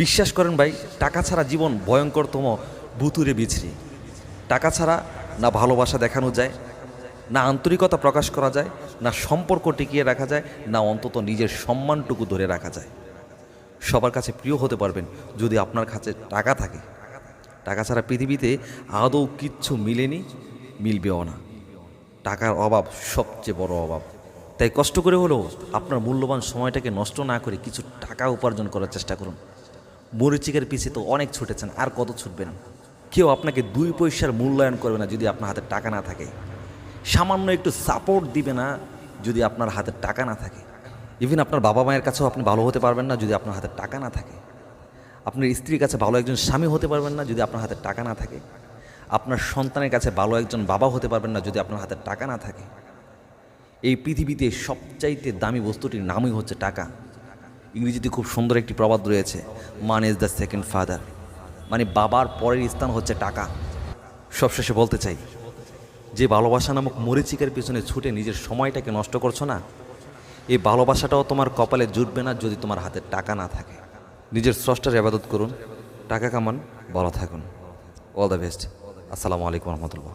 বিশ্বাস করেন ভাই, টাকা ছাড়া জীবন ভয়ঙ্করতম ভুতুরে বিছড়ি। টাকা ছাড়া না ভালোবাসা দেখানো যায়, না আন্তরিকতা প্রকাশ করা যায়, না সম্পর্ক টিকিয়ে রাখা যায়, না অন্তত নিজের সম্মানটুকু ধরে রাখা যায়। সবার কাছে প্রিয় হতে পারবেন যদি আপনার কাছে টাকা থাকে। টাকা ছাড়া পৃথিবীতে আদৌ কিচ্ছু মিলেনি, মিলবেও না। টাকার অভাব সবচেয়ে বড় অভাব। তাই কষ্ট করে হলেও আপনার মূল্যবান সময়টাকে নষ্ট না করে কিছু টাকা উপার্জন করার চেষ্টা করুন। মরিচিকের পিছিয়ে তো অনেক ছুটেছেন, আর কত ছুটবেন? কেউ আপনাকে 2 পয়সার মূল্যায়ন করবে না যদি আপনার হাতে টাকা না থাকে। সামান্য একটু সাপোর্ট দিবে না যদি আপনার হাতে টাকা না থাকে। ইভেন আপনার বাবা মায়ের কাছেও আপনি ভালো হতে পারবেন না যদি আপনার হাতে টাকা না থাকে। আপনার স্ত্রীর কাছে ভালো একজন স্বামী হতে পারবেন না যদি আপনার হাতে টাকা না থাকে। আপনার সন্তানের কাছে ভালো একজন বাবা হতে পারবেন না যদি আপনার হাতে টাকা না থাকে। এই পৃথিবীতে সবচাইতে দামি বস্তুটির নামই হচ্ছে টাকা। ইংরেজিতে খুব সুন্দর একটি প্রবাদ রয়েছে, মান ইজ দ্য সেকেন্ড ফাদার, মানে বাবার পরের স্থান হচ্ছে টাকা। সবশেষে বলতে চাই, যে ভালোবাসা নামক মরিচিকার পিছনে ছুটে নিজের সময়টাকে নষ্ট করছো না, এই ভালোবাসাটাও তোমার কপালে জুটবে না যদি তোমার হাতে টাকা না থাকে। নিজের স্রষ্টার ইবাদত করুন, টাকা কামান, ভালো থাকুন। All the best. আসসালামু আলাইকুম রহমতুল্লাহ।